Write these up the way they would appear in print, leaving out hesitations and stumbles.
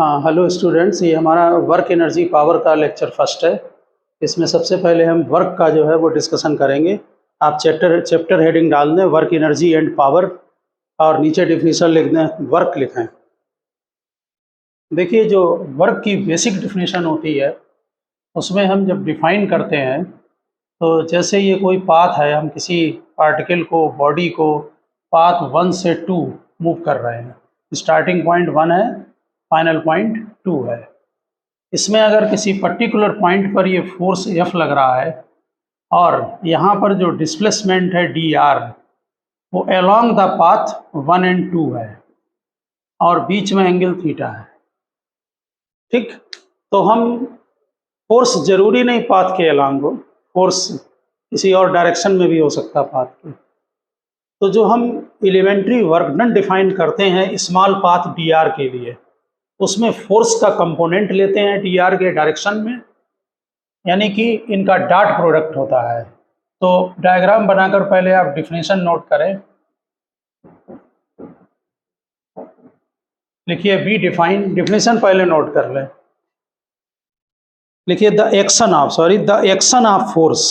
हाँ, hello students, ये हमारा वर्क एनर्जी पावर का लेक्चर फर्स्ट है। इसमें सबसे पहले हम वर्क का जो है वो डिस्कशन करेंगे। आप चैप्टर हेडिंग डाल दें वर्क एनर्जी एंड पावर और नीचे डिफिनीशन लिख दें वर्क लिखें। देखिए, जो वर्क की बेसिक डिफिनीशन होती है उसमें हम जब डिफाइन करते हैं तो जैसे ये कोई पाथ है, हम किसी पार्टिकल को, बॉडी को पाथ 1 से 2 मूव कर रहे हैं। स्टार्टिंग पॉइंट 1 है, फाइनल पॉइंट 2 है। इसमें अगर किसी पर्टिकुलर पॉइंट पर ये फोर्स F लग रहा है और यहाँ पर जो डिस्प्लेसमेंट है dr वो अलोंग द पाथ 1 एंड 2 है और बीच में एंगल थीटा है, ठीक। तो हम फोर्स जरूरी नहीं पाथ के अलोंग हो, फोर्स किसी और डायरेक्शन में भी हो सकता पाथ के। तो जो हम एलिमेंट्री वर्क डन डिफाइन करते हैं स्मॉल पाथ dr के लिए, उसमें फोर्स का कंपोनेंट लेते हैं dr के डायरेक्शन में, यानी कि इनका डॉट प्रोडक्ट होता है। तो डायग्राम बनाकर पहले आप डिफिनीशन नोट करें। लिखिए बी डिफाइन, डिफिनीशन पहले नोट कर लें। लिखिए the action of force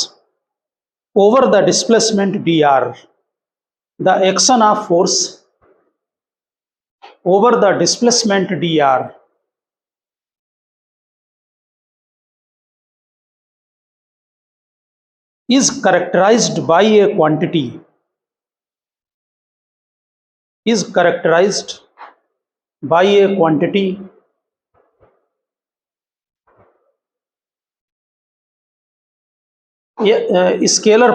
over the displacement dr, the action of force over the displacement dr is characterized by a quantity scalar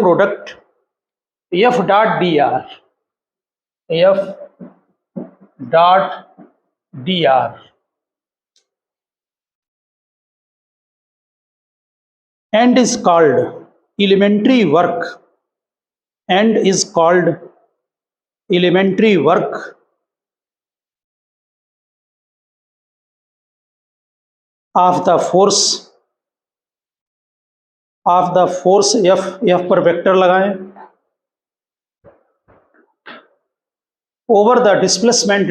product f dot dr and is called elementary work of the force f पर vector लगाएं over the displacement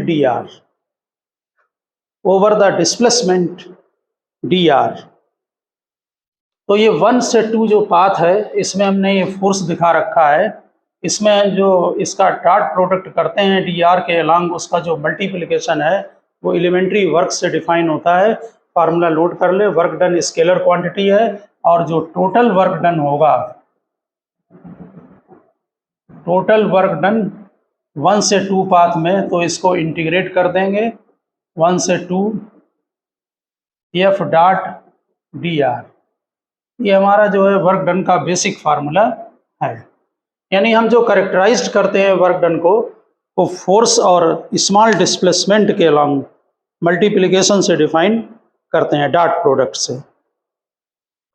dr। तो ये 1 से 2 जो path है इसमें हमने ये फोर्स दिखा रखा है। इसमें जो इसका डॉट प्रोडक्ट करते हैं dr के अलोंग, उसका जो मल्टीप्लिकेशन है वो एलिमेंट्री वर्क से डिफाइन होता है। फार्मूला नोट कर ले, वर्क डन स्केलर क्वांटिटी है और जो टोटल वर्क डन होगा, टोटल वर्क डन 1 से 2 पाथ में, तो इसको इंटीग्रेट कर देंगे 1 से 2 f डॉट dr। ये हमारा जो है वर्क डन का बेसिक फार्मूला है। यानी हम जो करेक्टराइज्ड करते हैं वर्क डन को, वो फोर्स और स्मॉल डिस्प्लेसमेंट के अलोंग मल्टीप्लिकेशन से डिफाइन करते हैं, डॉट प्रोडक्ट से।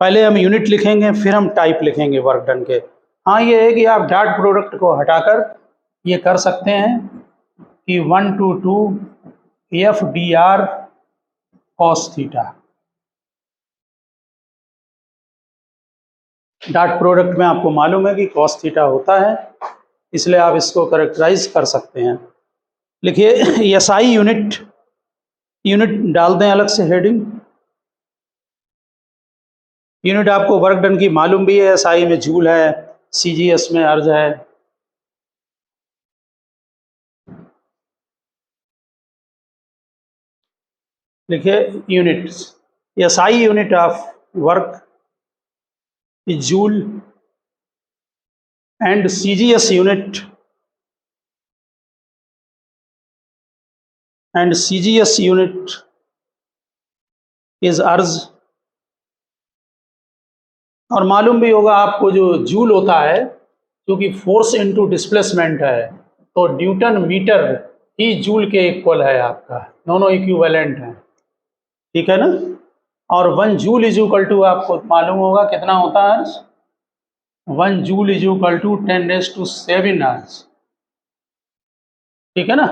पहले हम यूनिट लिखेंगे, फिर हम टाइप लिखेंगे वर्क डन के। हाँ, ये है कि आप डॉट प्रोडक्ट को हटाकर ये कर सकते हैं कि 1 to 2 f dr cos theta. Dot product में आपको मालूम है कि cos थीटा होता है, इसलिए आप इसको करेक्टराइज कर सकते हैं। लिखिए SI यूनिट डाल दें अलग से हेडिंग। यूनिट आपको वर्क डन की मालूम भी है, SI में जूल है, CGS में अर्ज है। लिखिए units, SI unit of work is joule and CGS unit is अर्ज। और मालूम भी होगा आपको जो जूल होता है, क्योंकि फोर्स इनटू डिस्प्लेसमेंट है, तो न्यूटन मीटर ही जूल के इक्वल है आपका, दोनों इक्विवेलेंट हैं, ठीक है ना। और 1 जूल इज इक्वल टू, आपको मालूम होगा कितना होता है, 1 जूल इज इक्वल टू 10⁷ अर्ज, ठीक है ना।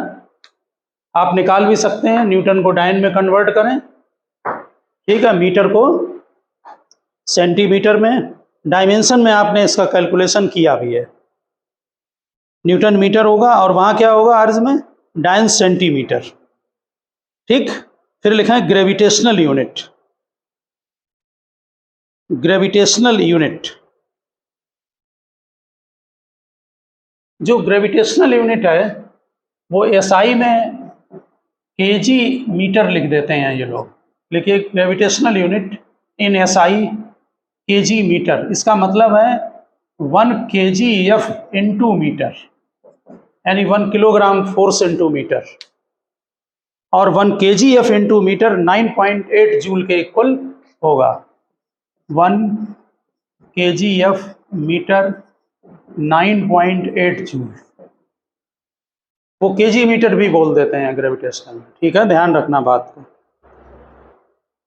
आप निकाल भी सकते हैं, न्यूटन को डाइन में कन्वर्ट करें, ठीक है, मीटर को सेंटीमीटर में, डायमेंशन में आपने इसका कैलकुलेशन किया भी है। न्यूटन मीटर होगा, और वहाँ क्या होगा अर्ज में, डायन सेंटीमीटर। ठीक, फिर लिखा है ग्रेविटेशनल यूनिट। ग्रेविटेशनल यूनिट, जो ग्रेविटेशनल यूनिट है वो एसआई में केजी मीटर लिख देते हैं ये लोग। लिखिए gravitational unit in SI KG metre. इसका मतलब है 1 kgf इंटू मीटर, यानी 1 किलोग्राम फोर्स इंटू मीटर, और 1 kgf इंटू मीटर 9.8 जूल के इक्वल होगा। 1 kgf मीटर 9.8 जूल, वो केजी मीटर भी बोल देते हैं ग्रेविटेशनल। ठीक है, ध्यान रखना बात को।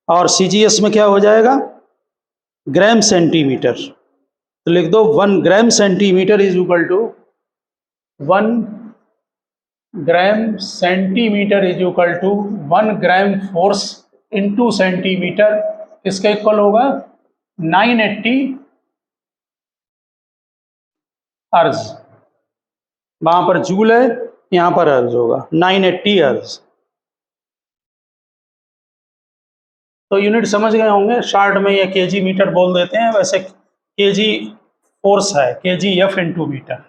और सीजीएस में क्या हो जाएगा, ग्राम सेंटीमीटर। तो लिख दो 1 gram centimetre is equal to 1 gram centimetre is equal to 1 gram force into centimetre, इसका इक्वल होगा 980 अर्ज। वहां पर जूल है, यहां पर अर्ज होगा 980 अर्ज। तो यूनिट समझ गए होंगे, शार्ट में ये केजी मीटर बोल देते हैं, वैसे केजी फोर्स है, kgf इंटू मीटर।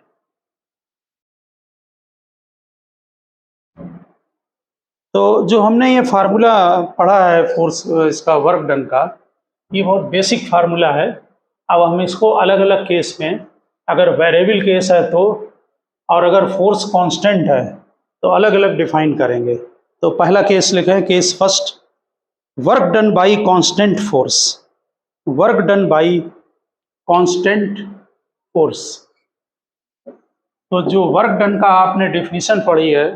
तो जो हमने ये फार्मूला पढ़ा है फोर्स, इसका वर्क डन का, ये बहुत बेसिक फार्मूला है। अब हम इसको अलग अलग केस में, अगर वेरिएबल केस है तो, और अगर फोर्स कांस्टेंट है तो अलग अलग डिफाइन करेंगे। तो पहला केस लिखा है, case first, work done by constant force. Work done by constant force. तो जो वर्क डन का आपने डेफिनेशन पढ़ी है,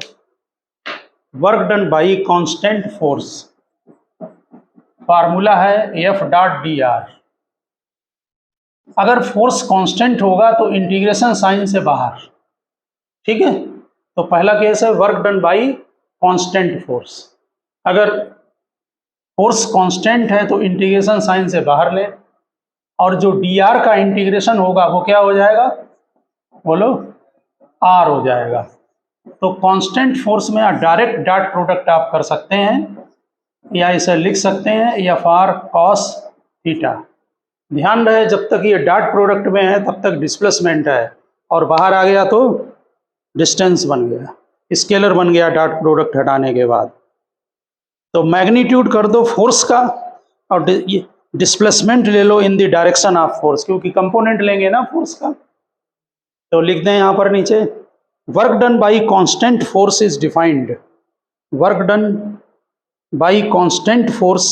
work done by constant force, formula है एफ डॉट डी आर। अगर फोर्स कांस्टेंट होगा तो इंटीग्रेशन साइन से बाहर। ठीक है, तो पहला केस है work done by constant force. अगर फोर्स कांस्टेंट है तो इंटीग्रेशन साइन से बाहर लें, और जो डी आर का इंटीग्रेशन होगा वो क्या हो जाएगा, बोलो, आर हो जाएगा। तो कांस्टेंट फोर्स में डायरेक्ट डॉट प्रोडक्ट आप कर सकते हैं, या इसे लिख सकते हैं एफ आर कॉस थीटा। ध्यान रहे जब तक ये डॉट प्रोडक्ट में है तब तक डिस्प्लेसमेंट है, और बाहर आ गया तो डिस्टेंस बन गया, स्केलर बन गया डॉट प्रोडक्ट हटाने के बाद। तो मैग्नीट्यूड कर दो फोर्स का, और डिस्प्लेसमेंट ले लो in the direction of force, क्योंकि कंपोनेंट लेंगे ना फोर्स का। तो लिख दें यहाँ पर नीचे, work done by constant force is defined. Work done by constant force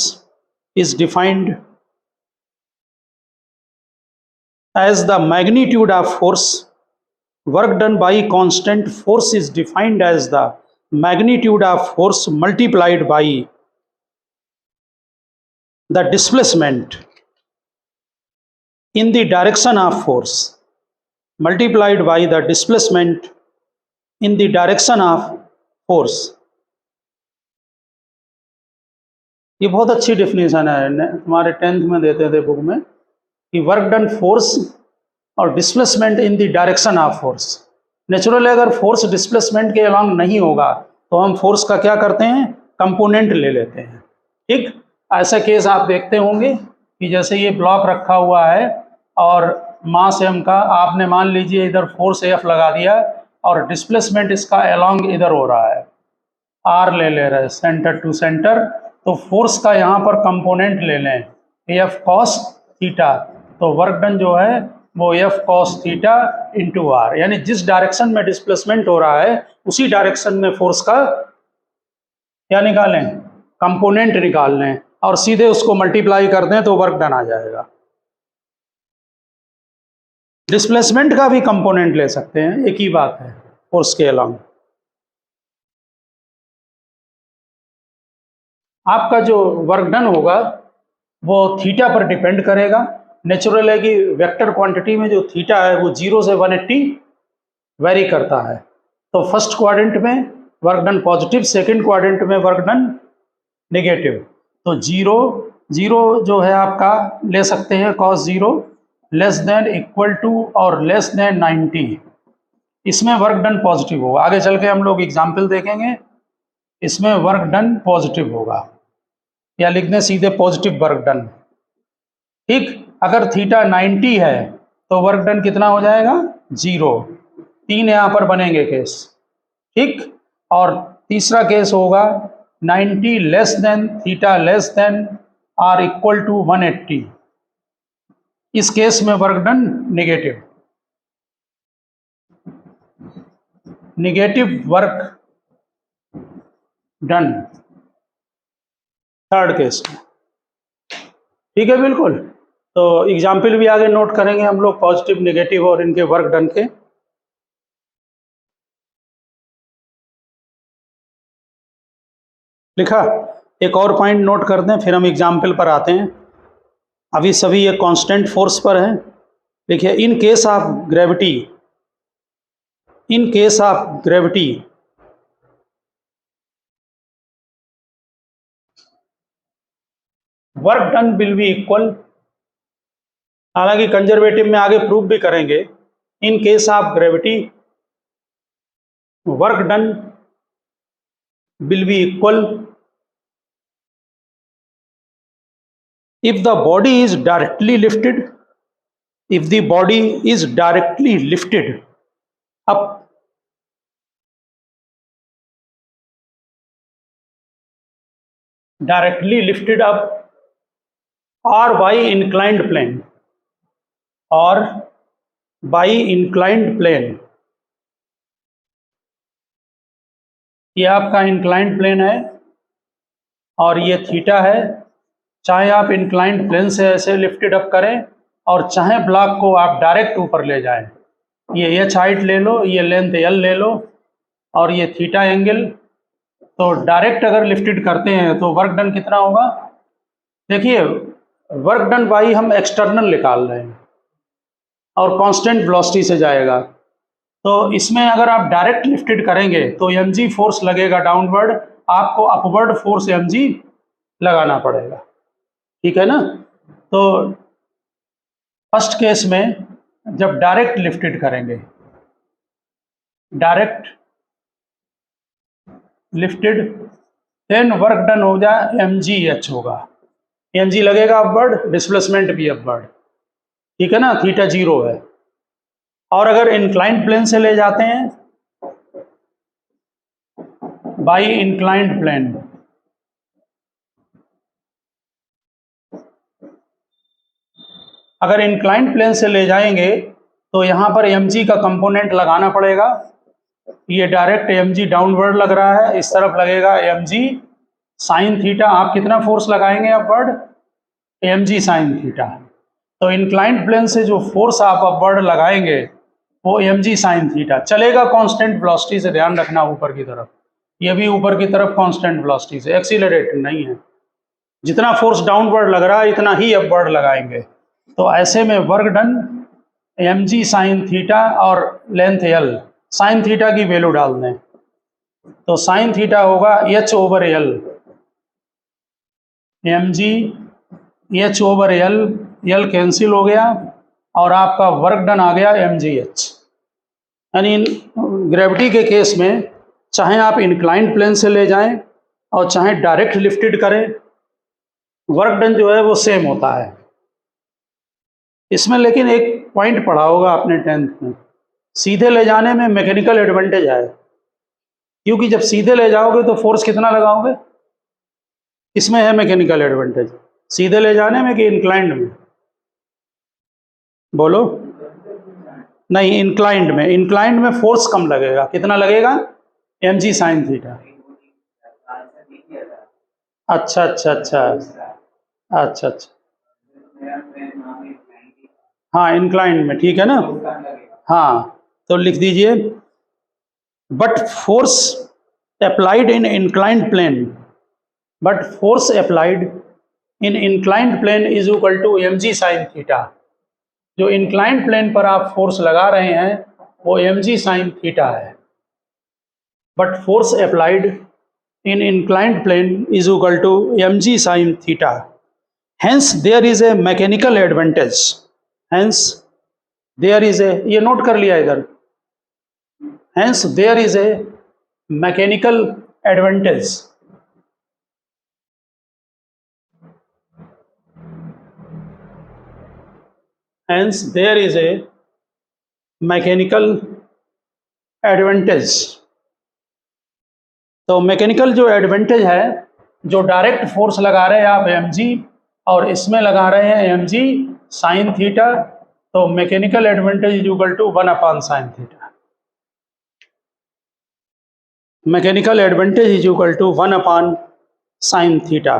is defined as the magnitude of force. Work done by constant force is defined as the magnitude of force multiplied by the displacement in the direction of force, multiplied by the displacement in the direction of force. ये बहुत अच्छी definition है, तुम्हारे 10th में देते थे book में, कि वर्क डन फोर्स और displacement in the direction of force. Naturally अगर फोर्स डिस्प्लेसमेंट के अलॉन्ग नहीं होगा तो हम फोर्स का क्या करते हैं, कंपोनेंट ले लेते हैं। ठीक, ऐसा केस आप देखते होंगे कि जैसे ये ब्लॉक रखा हुआ है और मास एम का, आपने मान लीजिए इधर फोर्स एफ लगा दिया और डिस्प्लेसमेंट इसका अलॉन्ग इधर हो रहा है, आर ले रहे हैं सेंटर टू सेंटर। तो फोर्स का यहाँ पर कंपोनेंट ले लें एफ कॉस थीटा, तो वर्क डन जो है वो F cos theta into R, यानी जिस डायरेक्शन में डिस्प्लेसमेंट हो रहा है उसी डायरेक्शन में फोर्स का क्या निकालें, कंपोनेंट निकाल लें, और सीधे उसको मल्टीप्लाई कर दें तो वर्क डन आ जाएगा। डिस्प्लेसमेंट का भी कंपोनेंट ले सकते हैं, एक ही बात है फोर्स के अलॉन्ग। आपका जो वर्क डन होगा वो थीटा पर डिपेंड करेगा। नेचुरल है कि वेक्टर क्वांटिटी में जो थीटा है वो 0 से 180 वेरी करता है। तो फर्स्ट क्वाड्रेंट में work done positive, second quadrant में वर्क डन नेगेटिव। तो 0 जो है आपका ले सकते हैं cos 0 less than equal to और लेस देन 90, इसमें वर्क डन पॉजिटिव होगा। आगे चल के हम लोग एग्जाम्पल देखेंगे, इसमें वर्क डन पॉजिटिव होगा, या लिख दें सीधे पॉजिटिव वर्क डन। ठीक, अगर थीटा 90 है तो वर्क डन कितना हो जाएगा? 0। 3 यहाँ पर बनेंगे केस। ठीक, और तीसरा केस होगा 90 less than theta less than or equal to 180। इस केस में work done negative, negative work done third case में। ठीक है, बिल्कुल। तो एग्जाम्पल भी आगे नोट करेंगे हम लोग पॉजिटिव, नेगेटिव और इनके वर्क डन के। लिखा? एक और पॉइंट नोट कर दें, फिर हम एग्जाम्पल पर आते हैं। अभी सभी ये कांस्टेंट फोर्स पर हैं। देखिए, in case of gravity, in case of gravity work done will be equal, हालांकि कंजर्वेटिव में आगे प्रूव भी करेंगे, in case of gravity work done will be equal if the body is directly lifted, if the body is directly lifted up, directly lifted up or by inclined plane, or by inclined plane, ये आपका inclined plane है और ये theta है। चाहे आप inclined plane से ऐसे लिफ्टेड अप करें और चाहे ब्लॉक को आप डायरेक्ट ऊपर ले जाएं, ये एच हाइट ले लो, ये लेंथ एल ले लो और ये थीटा एंगल, तो डायरेक्ट अगर लिफ्टेड करते हैं तो वर्क डन कितना होगा? देखिए, वर्क डन बाई हम एक्सटर्नल निकाल रहे हैं और कांस्टेंट वेलोसिटी से जाएगा, तो इसमें अगर आप डायरेक्ट लिफ्टेड करेंगे तो mg फोर्स लगेगा डाउनवर्ड, आपको अपवर्ड फोर्स mg लगाना पड़ेगा। ठीक है ना? तो फर्स्ट केस में जब डायरेक्ट लिफ्टेड करेंगे, direct lifted, then work done हो जाए mgh होगा, mg लगेगा अपवर्ड, डिस्प्लेसमेंट भी अपवर्ड। ठीक है ना? थीटा 0 है। और अगर इंक्लाइंड प्लेन से ले जाते हैं, बाई इंक्लाइंड प्लेन, अगर इंक्लाइंड प्लेन से ले जाएंगे तो यहाँ पर mg का कंपोनेंट लगाना पड़ेगा। ये डायरेक्ट mg डाउनवर्ड लग रहा है, इस तरफ लगेगा mg साइन थीटा। आप कितना फोर्स लगाएंगे अपवर्ड? mg sine theta. तो इंक्लाइंड प्लेन से जो फोर्स आप अपवर्ड लगाएंगे वो mg साइन थीटा चलेगा कांस्टेंट वेलोसिटी से, ध्यान रखना ऊपर की तरफ, ये भी ऊपर की तरफ कांस्टेंट वेलोसिटी से, एक्सीलरेटेड नहीं है। जितना फोर्स डाउनवर्ड लग रहा है इतना ही अपवर्ड लगाएंगे। तो ऐसे में work done mg sine theta और लेंथ l, साइन थीटा की वैल्यू डाल दें तो साइन थीटा होगा h over l, mg h over l, l cancel हो गया और आपका वर्क डन आ गया mgh। यानी ग्रेविटी के केस में चाहे आप इंक्लाइंड प्लेन से ले जाएं और चाहे डायरेक्ट लिफ्टेड करें, वर्क डन जो है वो सेम होता है। इसमें लेकिन एक पॉइंट पढ़ा होगा आपने 10th में, सीधे ले जाने में मैकेनिकल एडवांटेज है, क्योंकि जब सीधे ले जाओगे तो फोर्स कितना लगाओगे? इसमें है मैकेनिकल एडवांटेज, सीधे ले जाने में कि इंक्लाइंड में? बोलो। नहीं, इंक्लाइंड में, इंक्लाइंड में फोर्स कम लगेगा। कितना लगेगा? mg sine theta. अच्छा अच्छा अच्छा अच्छा अच्छा, हाँ इंक्लाइंड में, ठीक है ना? हाँ, तो लिख दीजिए, but force applied in inclined plane, but force applied in inclined plane is equal to mg sine theta. जो इंक्लाइंड प्लेन पर आप फोर्स लगा रहे हैं वो mg साइन थीटा है, but force applied in inclined plane is equal to mg sine theta. Hence there is a mechanical advantage, hence there is a, ये note कर लिया इधर, Hence there is a mechanical advantage. Hence there is a mechanical advantage. तो mechanical जो advantage है, जो direct force लगा रहे हैं आप mg और इसमें लगा रहे हैं mg साइन थीटा, तो mechanical advantage is equal to 1/sin theta. Mechanical advantage is equal to 1/sin theta.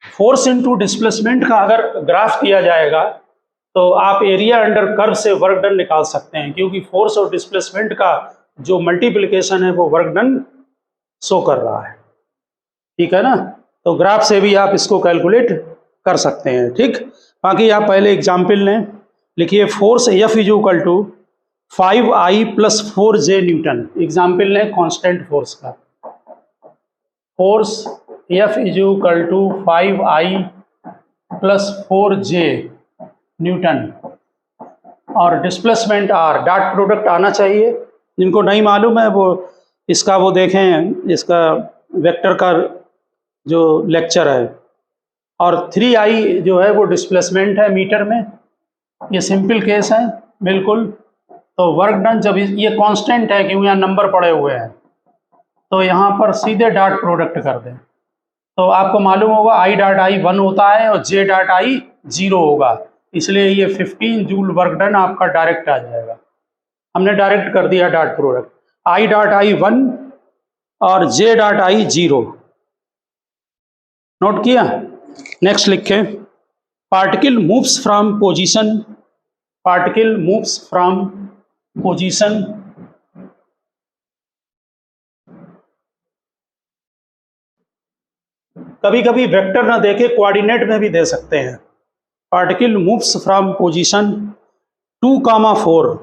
Force into displacement का अगर ग्राफ किया जाएगा तो आप एरिया अंडर कर्व से वर्क डन निकाल सकते हैं, क्योंकि फोर्स और डिस्प्लेसमेंट का जो मल्टीप्लिकेशन है वो वर्क डन शो कर रहा है. ठीक है ना. तो ग्राफ से भी आप इसको कैलकुलेट कर सकते हैं. ठीक. बाकी आप पहले एग्जाम्पल लें. लिखिए force F is equal to 5I + 4J newton. Example लें कांस्टेंट फोर्स का. Force F is equal to 5I + 4J newton और डिस्प्लेसमेंट R. डॉट प्रोडक्ट आना चाहिए. जिनको नहीं मालूम है वो इसका वो देखें, इसका वेक्टर का जो लेक्चर है. और 3I जो है वो डिस्प्लेसमेंट है मीटर में. ये सिंपल केस है बिल्कुल. तो वर्क डन जब ये कांस्टेंट है क्योंकि यहाँ नंबर पड़े हुए हैं, तो यहाँ पर सीधे डॉट प्रोडक्ट कर दें तो आपको मालूम होगा I डॉट I 1 होता है और J डॉट I 0 होगा. इसलिए ये 15 जूल वर्क डन आपका डायरेक्ट आ जाएगा. हमने डायरेक्ट कर दिया dot product. I dot I 1 और J डॉट I 0. नोट किया. नेक्स्ट लिखें. Particle moves from position. Particle moves from position कभी कभी वेक्टर ना देके कोऑर्डिनेट में भी दे सकते हैं. Particle moves from position 2,4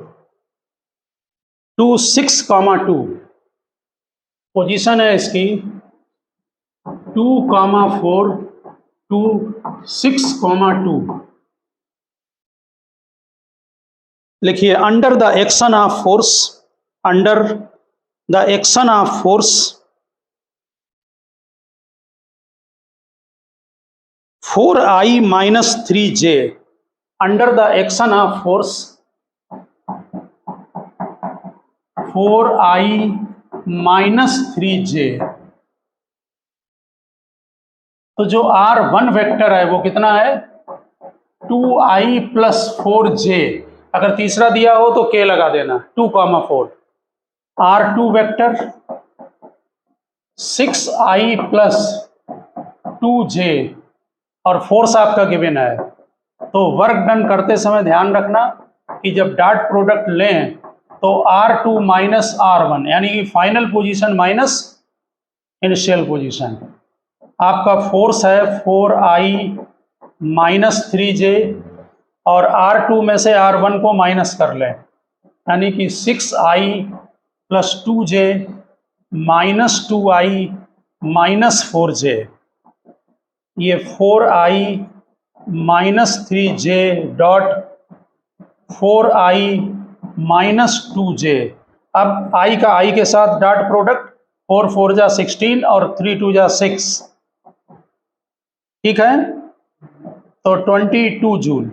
to 6,2. Position है इसकी 2,4 टू 6,2. लिखिए under the action of force. Under the action of force 4I - 3J. Under the action of force 4I - 3J. तो जो R1 वेक्टर है वो कितना है 2I + 4J. अगर तीसरा दिया हो तो K लगा देना. 2,4. R2 वेक्टर 6I + 2J और फोर्स आपका गिवन है. तो वर्क डन करते समय ध्यान रखना कि जब डॉट प्रोडक्ट लें तो R2 - R1 यानी कि final position minus initial position. आपका फोर्स है 4I - 3J और R2 में से R1 को माइनस कर लें यानी कि 6I + 2J - 2I - 4J. ये 4I - 3J dot 4I - 2J. अब I का I के साथ डॉट प्रोडक्ट 4 4 जा 16 और 3 2 जा 6. ठीक है. तो 22 जूल.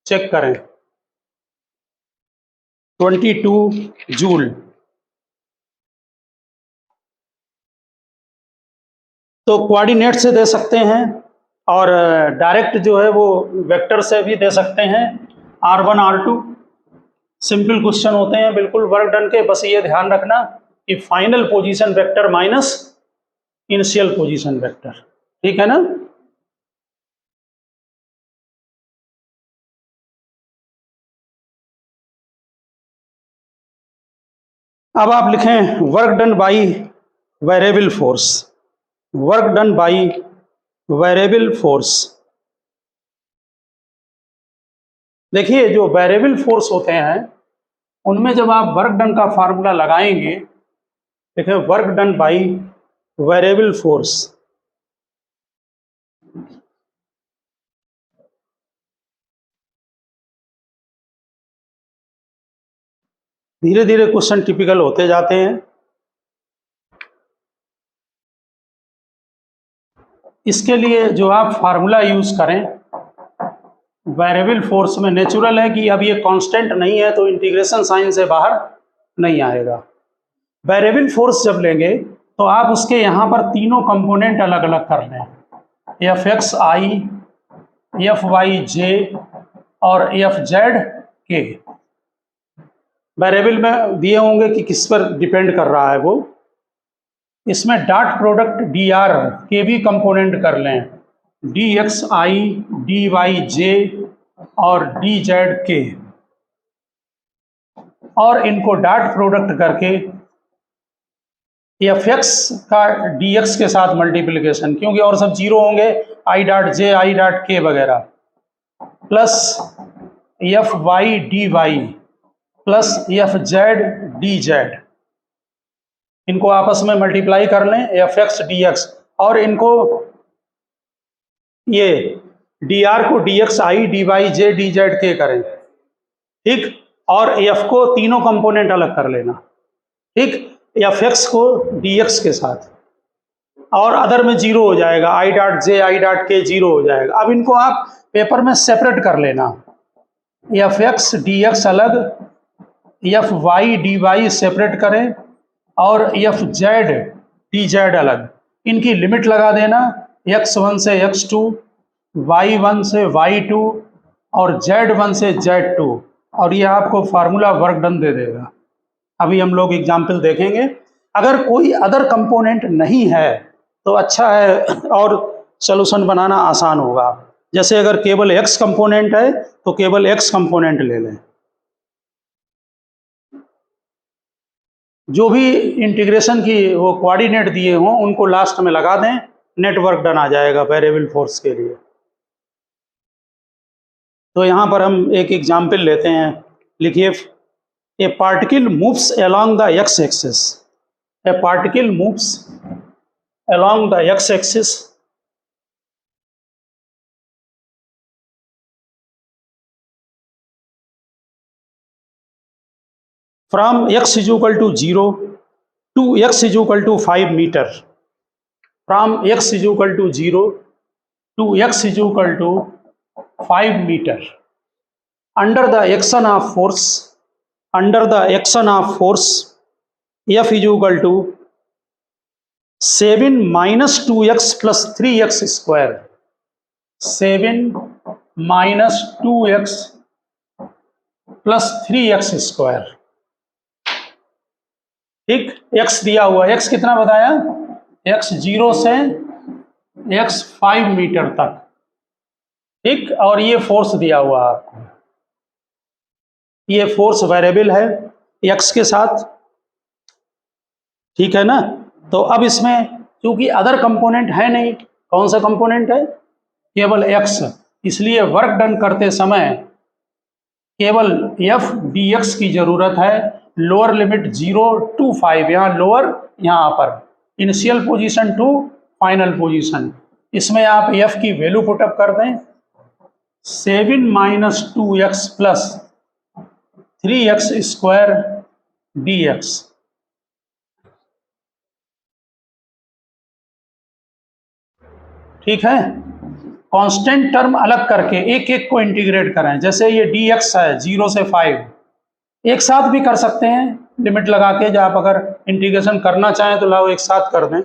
चेक करें 22 जूल. तो कोऑर्डिनेट से दे सकते हैं और डायरेक्ट जो है वो वेक्टर से भी दे सकते हैं. R1 R2 सिंपल क्वेश्चन होते हैं बिल्कुल वर्क डन के. बस ये ध्यान रखना कि final position vector minus initial position vector. ठीक है ना. अब आप लिखें work done by variable force. Work done by variable force. देखिए जो वेरिएबल फोर्स होते हैं उनमें जब आप वर्क डन का फार्मूला लगाएंगे, देखिए work done by variable force. धीरे धीरे क्वेश्चन टिपिकल होते जाते हैं। इसके लिए जो आप फार्मूला यूज़ करें वेरिएबल फोर्स में, नेचुरल है कि अब ये कांस्टेंट नहीं है तो इंटीग्रेशन साइन से बाहर नहीं आएगा। वेरिएबल फोर्स जब लेंगे तो आप उसके यहाँ पर तीनों कंपोनेंट अलग अलग कर लें, एफ एक्स आई, एफ वाई जे और एफ जेड के। वेरिएबल में दिए होंगे कि किस पर डिपेंड कर रहा है वो। इसमें डॉट प्रोडक्ट डी आर के भी कंपोनेंट कर लें, डी एक्स आई, डी वाई जे और डी जेड के, और इनको डॉट प्रोडक्ट करके एफ एक्स का डी एक्स के साथ मल्टीप्लिकेशन, क्योंकि और सब जीरो होंगे, I dot J, I dot K वगैरह, plus F Y D Y plus F Z D Z, इनको आपस में मल्टीप्लाई कर लें, एफ एक्स डी एक्स, और इनको ये डी आर को डी एक्स आई, डी वाई जे, डी जेड के करें, ठीक। और एफ को तीनों कंपोनेंट अलग कर लेना, ठीक। एफ एक्स को डी एक्स के साथ, और अदर में जीरो हो जाएगा, I dot J, I dot के जीरो हो जाएगा। अब इनको आप पेपर में सेपरेट कर लेना, एफ एक्स डी एक्स अलग, F Y D Y separate करें, और एफ जेड डी जेड अलग। इनकी लिमिट लगा देना, x1 से x2, y1 से y2 और z1 से z2, और ये आपको फार्मूला वर्क डन दे देगा। अभी हम लोग एग्जाम्पल देखेंगे। अगर कोई अदर कंपोनेंट नहीं है तो अच्छा है और सॉल्यूशन बनाना आसान होगा। जैसे अगर केवल x कंपोनेंट है तो केवल x कंपोनेंट ले लें, जो भी इंटीग्रेशन की वो कोऑर्डिनेट दिए हों उनको लास्ट में लगा दें, नेटवर्क डन आ जाएगा वेरिएबल फोर्स के लिए। तो यहाँ पर हम एक एग्जाम्पल लेते हैं, लिखिए, ए particle moves along the x axis, A particle moves along the x axis from x is equal to 0 to x is equal to 5 meter, from x is equal to 0 to x is equal to 5 meter, under the action of force, under the action of force F is equal to 7 minus 2x plus 3x square, 7 minus 2x plus 3x square, ठीक। x दिया हुआ, x कितना बताया, x 0 से x 5 metre तक, ठीक। और ये फोर्स दिया हुआ आपको, ये फोर्स वेरिएबल है x के साथ, ठीक है ना। तो अब इसमें क्योंकि अदर कंपोनेंट है नहीं, कौन सा कंपोनेंट है, केवल x, इसलिए वर्क डन करते समय केवल f dx की जरूरत है। लोअर लिमिट 0 to 5, यहाँ लोअर यहाँ upper, initial position to final position. इसमें आप f की वैल्यू पुटअप कर दें, 7 minus 2x plus 3x square dx, ठीक है। कांस्टेंट टर्म अलग करके एक एक को इंटीग्रेट करें। जैसे ये dx है 0 से 5, एक साथ भी कर सकते हैं लिमिट लगा के, जब आप अगर इंटीग्रेशन करना चाहें तो लाओ एक साथ कर दें,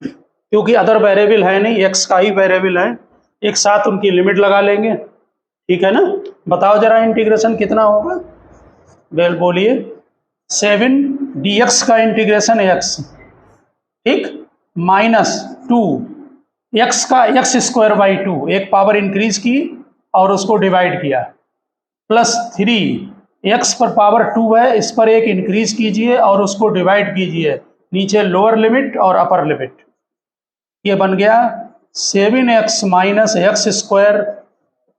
क्योंकि अदर वेरिएबल है नहीं, x का ही वेरिएबल है, एक साथ उनकी लिमिट लगा लेंगे, ठीक है ना। बताओ जरा इंटीग्रेशन कितना होगा, वेल बोलिए, 7 dx का इंटीग्रेशन x, ठीक, माइनस 2 x का x स्क्वायर बाई 2, एक पावर इंक्रीज की और उसको डिवाइड किया, प्लस 3 x पर पावर 2 है, इस पर एक इंक्रीज कीजिए और उसको डिवाइड कीजिए, नीचे लोअर लिमिट और अपर लिमिट, ये बन गया 7x minus x square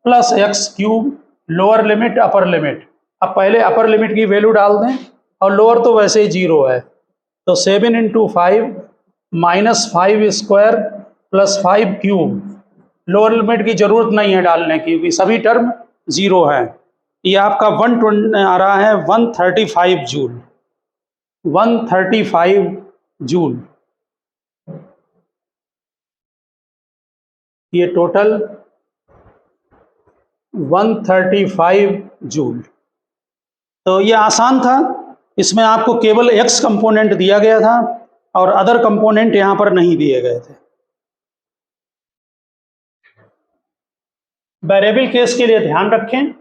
plus x cube, lower limit upper limit. अब पहले अपर लिमिट की वैल्यू डाल दें और लोअर तो वैसे ही 0 है, तो 7 into 5 minus 5 square plus 5 cube, lower limit की जरूरत नहीं है डालने की क्योंकि सभी टर्म 0 हैं, ये आपका 120 आ रहा है 135 जूल, 135 जूल। ये टोटल 135 जूल। तो ये आसान था, इसमें आपको केवल एक्स कंपोनेंट दिया गया था और अदर कंपोनेंट यहाँ पर नहीं दिए गए थे। वेरिएबल केस के लिए ध्यान रखें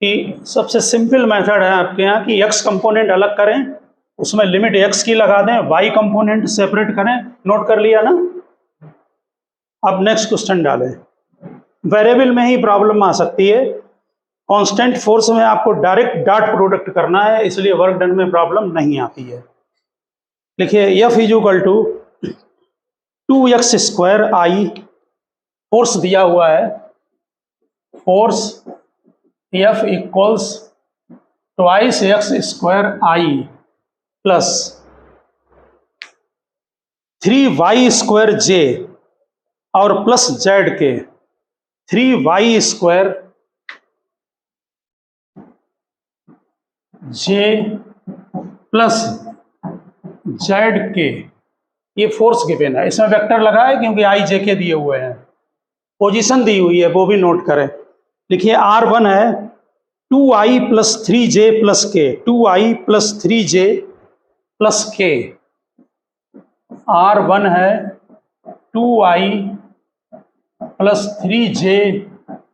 कि सबसे सिंपल मेथड है आपके यहाँ कि एक्स कंपोनेंट अलग करें, उसमें लिमिट एक्स की लगा दें, वाई कंपोनेंट सेपरेट करें। नोट कर लिया ना? अब नेक्स्ट क्वेश्चन डालें। वेरिएबल में ही प्रॉब्लम आ सकती है, कांस्टेंट फोर्स में आपको डायरेक्ट डॉट प्रोडक्ट करना है, इसलिए वर्क डन में प्रॉब्लम नहीं आती है। लिखिए F is equal to 2x² I, force दिया हुआ है, force F equals twice x² I plus 3y² और plus z 3y² plus z ये फोर्स गिवन है। इसमें वेक्टर लगा है क्योंकि i j के दिए हुए हैं, पोजीशन दी हुई है, वो भी नोट करें। लिखिए R1 है 2i plus 3j plus k, 2i plus 3j plus k। R1 है 2i plus 3j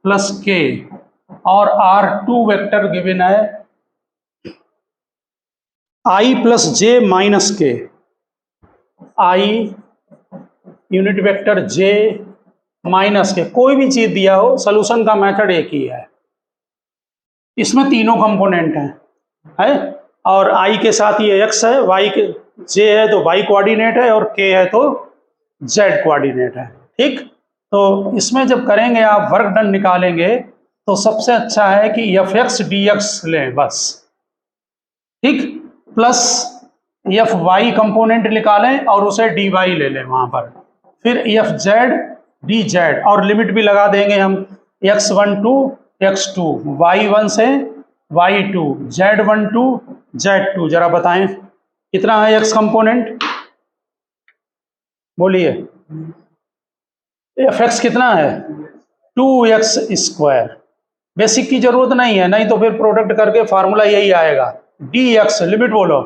plus k और R2 वेक्टर गिवन है i plus j minus k, i unit vector j minus के। कोई भी चीज दिया हो, सॉल्यूशन का मेथड एक ही है। इसमें तीनों कंपोनेंट हैं और i के साथ ये x है, y के j है तो y कोऑर्डिनेट है और k है तो z कोऑर्डिनेट है। ठीक, तो इसमें जब करेंगे आप वर्क डन निकालेंगे तो सबसे अच्छा है कि fx dx लें बस। ठीक, प्लस fy कंपोनेंट निकालें और उसे dy ले लें वहां पर, फिर fz dz और लिमिट भी लगा देंगे हम x1 to x2, y1 से y2, z1 to z2। जरा बताएं कितना है x कंपोनेंट, बोलिए। fx कितना है 2x²। बेसिक की जरूरत नहीं है, नहीं तो फिर प्रोडक्ट करके फार्मूला यही आएगा dx। लिमिट बोलो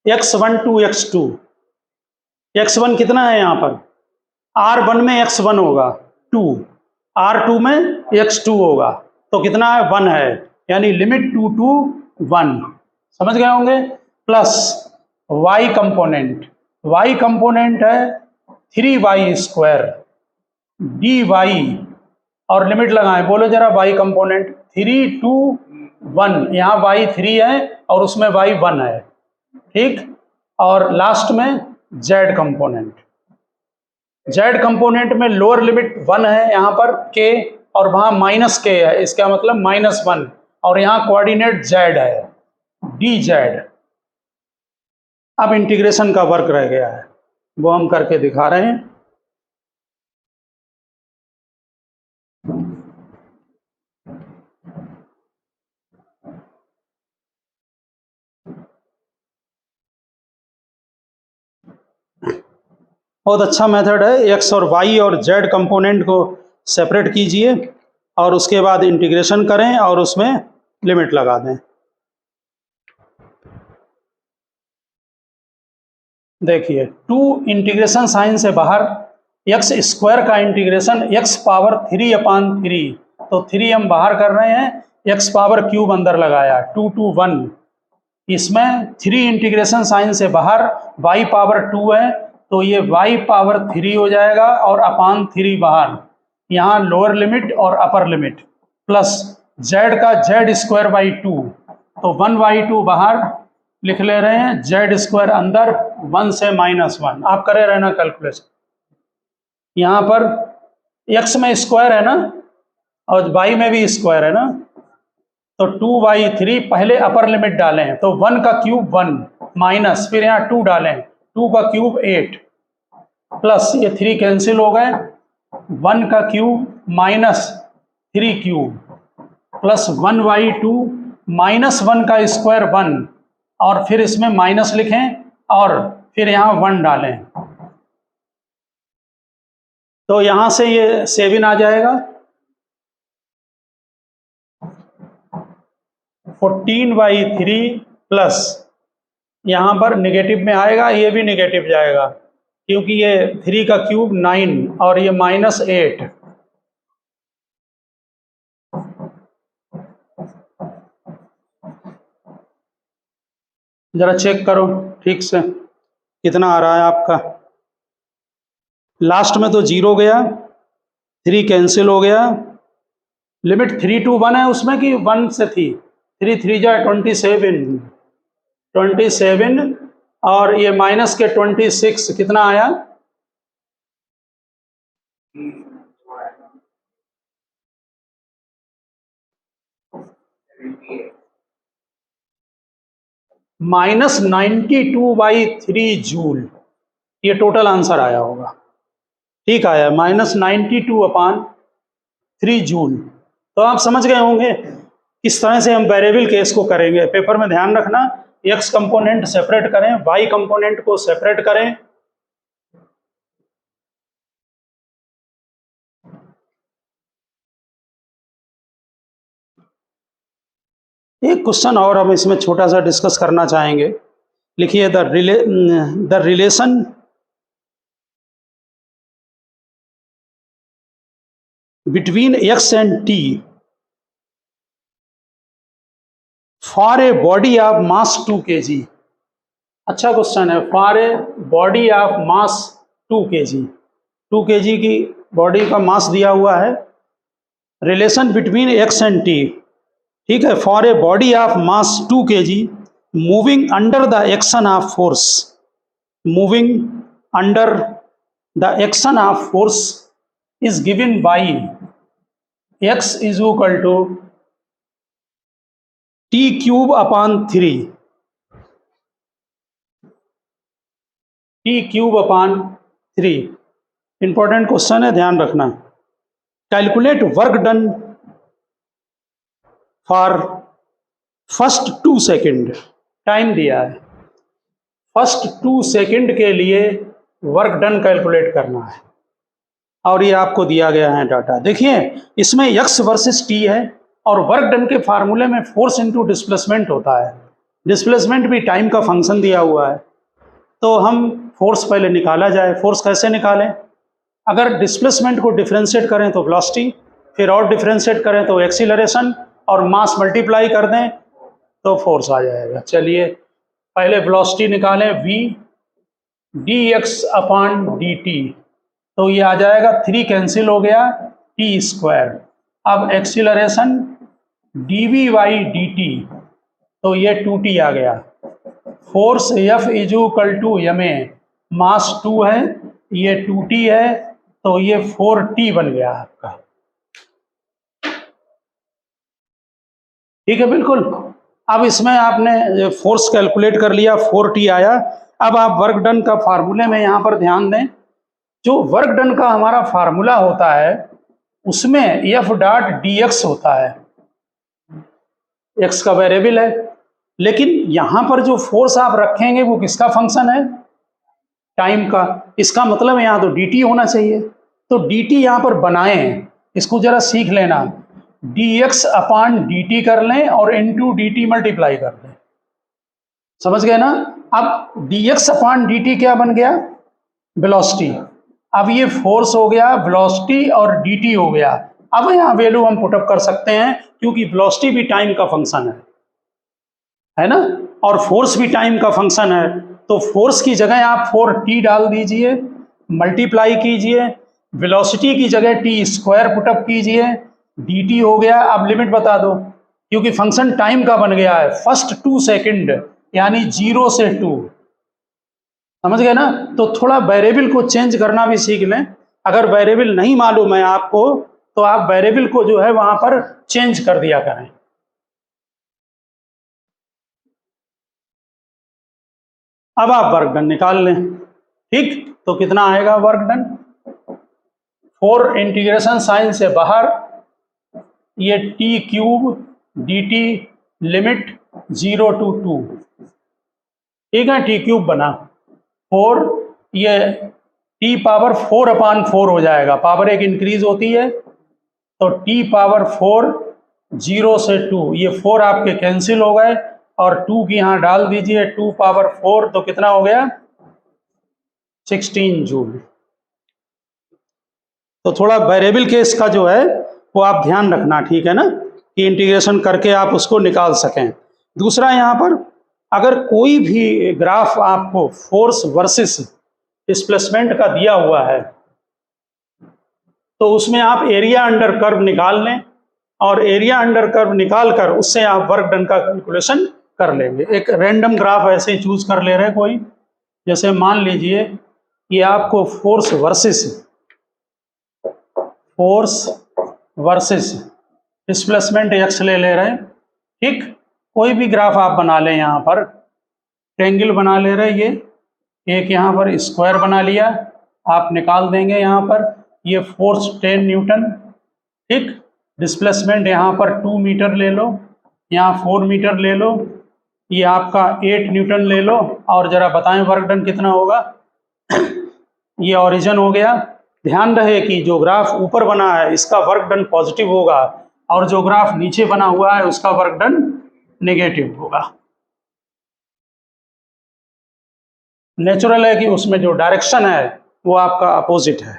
x1 to x2। x1 कितना है यहाँ पर, R1 में x1 होगा 2, R2 में x2 होगा, तो कितना है 1 है, यानी लिमिट 2 to 1। समझ गए होंगे। Plus y component, y component है 3y² dy और लिमिट लगाएं, बोलो जरा y कंपोनेंट 3 to 1, यहाँ y 3 है और उसमें y 1 है। ठीक, और लास्ट में z कंपोनेंट, z कंपोनेंट में लोअर लिमिट 1 है यहाँ पर k और वहाँ माइनस k है, इसका मतलब -1 और यहाँ कोऑर्डिनेट z है dz। अब इंटीग्रेशन का वर्क रह गया है, वो हम करके दिखा रहे हैं। बहुत अच्छा मेथड है, एक्स और वाई और जेड कंपोनेंट को सेपरेट कीजिए और उसके बाद इंटीग्रेशन करें और उसमें लिमिट लगा दें। देखिए 2 इंटीग्रेशन साइन से बाहर x² का इंटीग्रेशन x⁻³ तो 3 हम बाहर कर रहे हैं, x³ अंदर लगाया 2 to 1। इसमें 3 इंटीग्रेशन साइन से बाहर y⁻2 है तो ये y⁻3 हो जाएगा और अपान 3 बाहर, यहाँ लोअर लिमिट और अपर लिमिट, प्लस z का z²/2 तो 1/2 बाहर लिख ले रहे हैं, z² अंदर 1 से -1। आप करे रहना कैलकुलेशन। यहाँ पर x में स्क्वायर है ना और y में भी स्क्वायर है ना, तो 2/3 पहले अपर लिमिट डालें तो 1 का क्यूब 1 माइनस, फिर यहाँ 2 डालें, 2 का क्यूब 8 प्लस ये 3 कैंसिल हो गए, 1 का क्यूब माइनस 3 क्यूब प्लस 1/2 -1 का स्क्वायर 1, और फिर इसमें माइनस लिखें और फिर यहाँ 1 डालें, तो यहाँ से ये 7 आ जाएगा। 14/3 प्लस यहाँ पर निगेटिव में आएगा, ये भी निगेटिव जाएगा क्योंकि ये 3 का क्यूब 9 और ये -8। जरा चेक करो ठीक से कितना आ रहा है आपका। लास्ट में तो 0 गया, 3 कैंसिल हो गया। लिमिट 3 to 1 है उसमें कि 1 से थी? 3 3 जा 27 और ये माइनस के 26 कितना आया? -92/3 जूल, ये टोटल आंसर आया होगा। ठीक आया, -92/3 जूल। तो आप समझ गए होंगे किस तरह से हम वेरिएबल केस को करेंगे। पेपर में ध्यान रखना, x कंपोनेंट सेपरेट करें, y कंपोनेंट को सेपरेट करें। एक क्वेश्चन और हम इसमें छोटा सा डिस्कस करना चाहेंगे। लिखिए the relation between x and t for a body of mass 2 kg। अच्छा क्वेश्चन है। For a body of mass 2 kg, 2 kg की बॉडी का मास दिया हुआ है। Relation between x and t, ठीक है। For a body of mass 2 kg moving under the action of force, moving under the action of force is given by x is equal to t³/3, t³/3। Important question है, ध्यान रखना। Calculate work done for first 2 second. Time दिया है, first 2 second के लिए work done calculate करना है और ये आपको दिया गया है डाटा। देखिए इसमें x वर्सेस t है और वर्क डन के फार्मूले में फोर्स इनटू डिस्प्लेसमेंट होता है। डिस्प्लेसमेंट भी टाइम का फंक्शन दिया हुआ है। तो हम फोर्स पहले निकाला जाए। फोर्स कैसे निकालें? अगर डिस्प्लेसमेंट को डिफरेंशिएट करें तो वेलोसिटी, फिर और डिफरेंशिएट करें तो एक्सीलरेशन, और मास मल्टीप्लाई कर दें तो फोर्स आ जाएगा। चलिए पहले वेलोसिटी निकालें, v dx/dt, तो ये आ जाएगा 3 कैंसिल हो गया, t²। अब एक्सीलरेशन dv/dt, तो ये 2t आ गया। Force F is equal to ma, mass 2 है, ये 2t है, तो ये 4t बन गया आपका। ठीक है, बिल्कुल। अब इसमें आपने फोर्स कैलकुलेट कर लिया, 4t आया। अब आप वर्क डन का फार्मूले में यहाँ पर ध्यान दें। जो वर्क डन का हमारा फार्मूला होता है उसमें F.dx होता है, x का वेरिएबल है। लेकिन यहाँ पर जो फोर्स आप रखेंगे वो किसका फंक्शन है? टाइम का। इसका मतलब यहाँ तो dt होना चाहिए। तो dt यहाँ पर बनाएं, इसको जरा सीख लेना। dx/dt कर लें और इंटू dt मल्टीप्लाई कर दें। समझ गए ना? अब dx/dt क्या बन गया? वेलोसिटी। अब ये फोर्स हो गया, वेलोसिटी और dt हो गया। अब यहाँ वैल्यू हम पुटअप कर सकते हैं क्योंकि वेलोसिटी भी टाइम का फंक्शन है ना, और फोर्स भी टाइम का फंक्शन है। तो फोर्स की जगह आप 4t डाल दीजिए, मल्टीप्लाई कीजिए, वेलोसिटी की जगह t² पुटअप कीजिए, dt हो गया। अब लिमिट बता दो, क्योंकि फंक्शन टाइम का बन गया है। फर्स्ट 2 सेकेंड यानी 0 से 2। समझ गए ना? तो थोड़ा वेरिएबल को चेंज करना भी सीख लें। अगर वेरिएबल नहीं मालूम है आपको तो आप वेरिएबल को जो है वहां पर चेंज कर दिया करें। अब आप वर्क डन निकाल लें। ठीक, तो कितना आएगा वर्क डन? 4 इंटीग्रेशन साइन से बाहर ये T cube D T limit 0 to 2, ठीक है, टी क्यूब बना 4, ये टी पावर 4/4 हो जाएगा, पावर एक इंक्रीज होती है तो टी पावर 4 0 से 2, ये 4 आपके कैंसिल हो गए और 2 की यहाँ डाल दीजिए, 2 पावर 4 तो कितना हो गया 16 जूल। तो थोड़ा वेरिएबल केस का जो है वो आप ध्यान रखना, ठीक है ना, कि इंटीग्रेशन करके आप उसको निकाल सकें। दूसरा, यहाँ पर अगर कोई भी ग्राफ आपको फोर्स वर्सेस डिस्प्लेसमेंट का दिया हुआ है तो उसमें आप एरिया अंडर कर्व निकाल लें और एरिया अंडर कर्व निकाल कर उससे आप वर्क डन का कैलकुलेशन कर लेंगे। एक रैंडम ग्राफ ऐसे ही चूज कर ले रहे कोई, जैसे मान लीजिए ये आपको फोर्स वर्सेस डिस्प्लेसमेंट एक्स ले रहे हैं, ठीक। कोई भी ग्राफ आप बना लें, यहाँ पर ट्रायंगल बना ले रहे, ये एक यहाँ पर स्क्वायर बना लिया, आप निकाल देंगे यहाँ पर ये फोर्स 10 न्यूटन, ठीक। डिस्प्लेसमेंट यहाँ पर 2 मीटर ले लो, यहाँ 4 मीटर ले लो, ये आपका 8 न्यूटन ले लो और ज़रा बताएं वर्क डन कितना होगा। ये ओरिजिन हो गया। ध्यान रहे कि जो ग्राफ ऊपर बना है इसका वर्क डन पॉजिटिव होगा और जो ग्राफ नीचे बना हुआ है उसका वर्क डन नेगेटिव होगा। नेचुरल है कि उसमें जो डायरेक्शन है वो आपका अपोजिट है।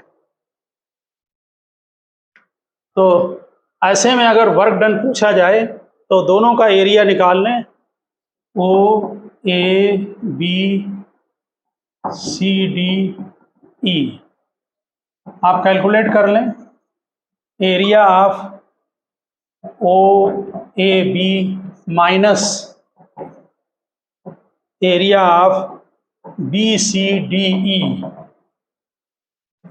तो ऐसे में अगर वर्क डन पूछा जाए तो दोनों का एरिया निकाल लें, ओ ए बी सी डी ई, आप कैलकुलेट कर लें area of O A B minus area of B C D E,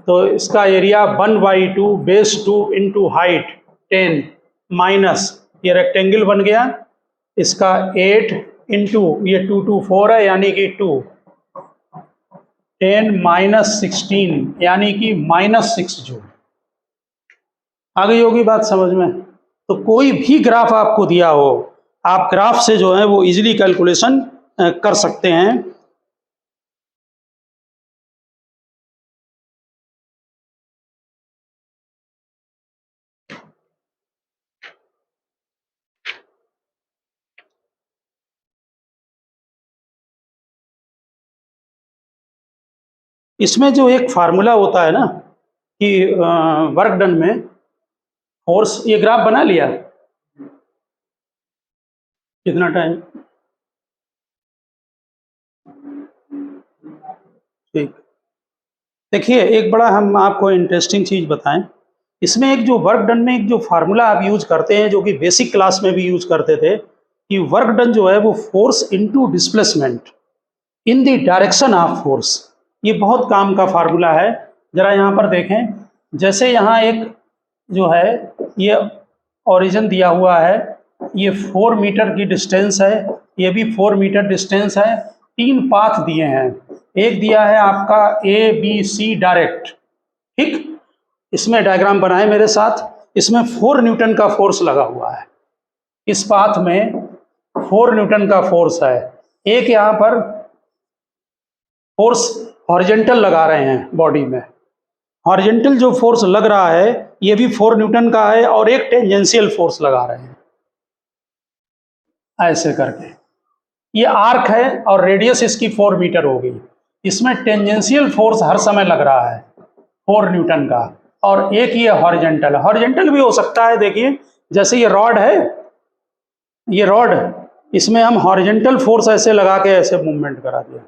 तो इसका area 1/2 base 2 into height 10 minus ये रेक्टेंगल बन गया, इसका 8 इंटू ये 2 2 4 है यानी कि 2, 10 माइनस 16 यानी कि -6 जूल। आ गई होगी बात समझ में। तो कोई भी ग्राफ आपको दिया हो, आप ग्राफ से जो है वो इजीली कैलकुलेशन कर सकते हैं। इसमें जो एक फार्मूला होता है ना कि वर्क डन में फोर्स, ये ग्राफ बना लिया, कितना टाइम, ठीक। देखिए एक बड़ा हम आपको इंटरेस्टिंग चीज बताएं, इसमें एक जो वर्क डन में एक जो फार्मूला आप यूज करते हैं जो कि बेसिक क्लास में भी यूज करते थे कि वर्क डन जो है वो force into displacement in the direction of force, ये बहुत काम का फार्मूला है। जरा यहाँ पर देखें, जैसे यहाँ एक जो है ये ओरिजिन दिया हुआ है, ये 4 मीटर की डिस्टेंस है, ये भी 4 मीटर डिस्टेंस है, 3 पाथ दिए हैं, एक दिया है आपका ए बी सी डायरेक्ट, ठीक। इसमें डायग्राम बनाए मेरे साथ, इसमें 4 न्यूटन का फोर्स लगा हुआ है, इस पाथ में 4 न्यूटन का फोर्स है। एक यहाँ पर फोर्स हॉरिजेंटल लगा रहे हैं बॉडी में, हॉरिजेंटल जो फोर्स लग रहा है ये भी 4 न्यूटन का है और एक टेंजेंशियल फोर्स लगा रहे हैं ऐसे करके, ये आर्क है और रेडियस इसकी 4 मीटर होगी। इसमें टेंजेंशियल फोर्स हर समय लग रहा है 4 न्यूटन का, और एक ये हॉरिजेंटल है, हॉरिजेंटल भी हो सकता है। देखिए जैसे ये रॉड है, ये रॉड, इसमें हम हॉरिजेंटल फोर्स ऐसे लगा के ऐसे मूवमेंट करा दिया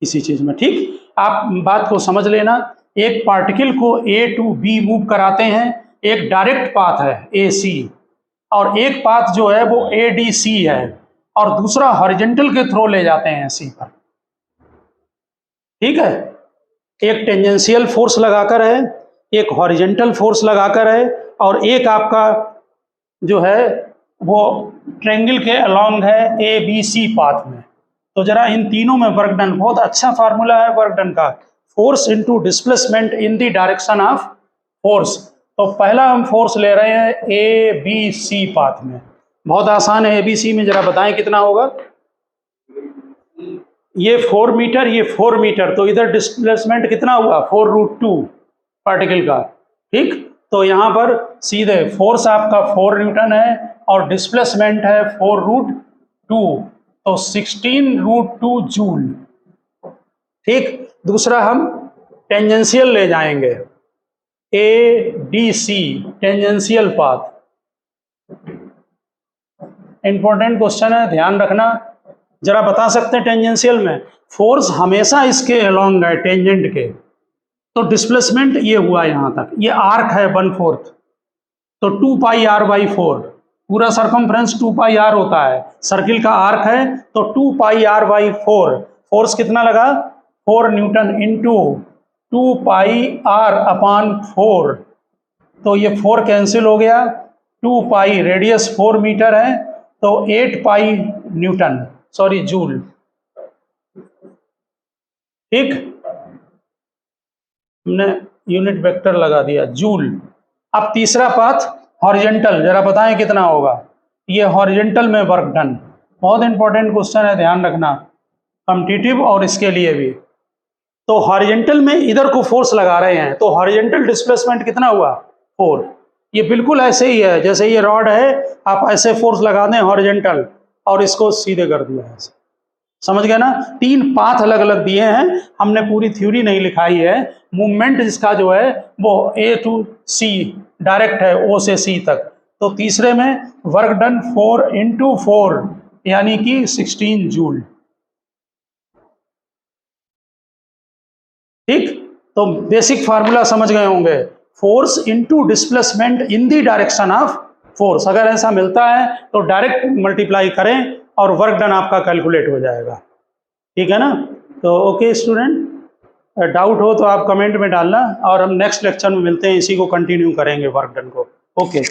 इसी चीज में, ठीक। आप बात को समझ लेना, एक पार्टिकल को ए टू बी मूव कराते हैं, एक डायरेक्ट पाथ है ए सी और एक पाथ जो है वो ए डी सी है और दूसरा हॉरिजेंटल के थ्रू ले जाते हैं सी पर, ठीक है। एक टेंजेंशियल फोर्स लगाकर है, एक हॉरिजेंटल फोर्स लगाकर है और एक आपका जो है वो ट्रायंगल के अलोंग है ए बी सी पाथ में। तो जरा इन तीनों में वर्क डन, बहुत अच्छा फार्मूला है वर्क डन का, force into displacement in the direction of force. तो पहला हम फोर्स ले रहे हैं ए बी सी पाथ में। बहुत आसान है, ए बी सी में जरा बताएं कितना होगा। ये 4 मीटर, ये 4 मीटर, तो इधर डिस्प्लेसमेंट कितना हुआ 4√2 पार्टिकल का। ठीक, तो यहाँ पर सीधे फोर्स आपका 4 न्यूटन है और डिस्प्लेसमेंट है 4√2, तो 16√2 जूल। ठीक, दूसरा हम टेंजेंशियल ले जाएंगे, A D C tangential path. Important question है, ध्यान रखना। जरा बता सकते हैं टेंजेंशियल में फोर्स हमेशा इसके अलोंग है टेंजेंट के, तो डिस्प्लेसमेंट ये हुआ यहाँ तक, ये आर्क है 1/4, तो 2 पाई आर बाई 4, पूरा सरकमफ्रेंस 2 पाई आर होता है, सर्किल का आर्क है तो 2 पाई आर बाई 4। फोर्स कितना लगा 4 newton into 2 pi R upon 4, तो ये 4 कैंसिल हो गया, 2 पाई रेडियस 4 मीटर है तो 8 पाई न्यूटन, सॉरी जूल। ठीक, हमने यूनिट वेक्टर लगा दिया जूल। अब तीसरा पाथ हॉरिजेंटल, जरा बताएं कितना होगा। ये हॉरिजेंटल में वर्क डन, बहुत इंपॉर्टेंट क्वेश्चन है, ध्यान रखना, कॉम्पिटिटिव और इसके लिए भी। तो हॉरिजेंटल में इधर को फोर्स लगा रहे हैं, तो हॉरिजेंटल डिस्प्लेसमेंट कितना हुआ 4। ये बिल्कुल ऐसे ही है जैसे ये रॉड है, आप ऐसे फोर्स लगा दें हॉरिजेंटल और इसको सीधे कर दिया ऐसे, समझ गए ना। 3 पाथ अलग अलग दिए हैं, हमने पूरी थ्योरी नहीं लिखाई है। मूवमेंट जिसका जो है वो ए टू सी डायरेक्ट है, ओ से सी तक। तो तीसरे में वर्क डन 4 × 4 यानी कि 16 जूल। ठीक, तो बेसिक फार्मूला समझ गए होंगे, force into displacement in the direction of force. अगर ऐसा मिलता है तो डायरेक्ट मल्टीप्लाई करें और वर्क डन आपका कैलकुलेट हो जाएगा। ठीक है ना। तो ओके स्टूडेंट, डाउट हो तो आप कमेंट में डालना और हम नेक्स्ट लेक्चर में मिलते हैं, इसी को कंटिन्यू करेंगे वर्क डन को। ओके।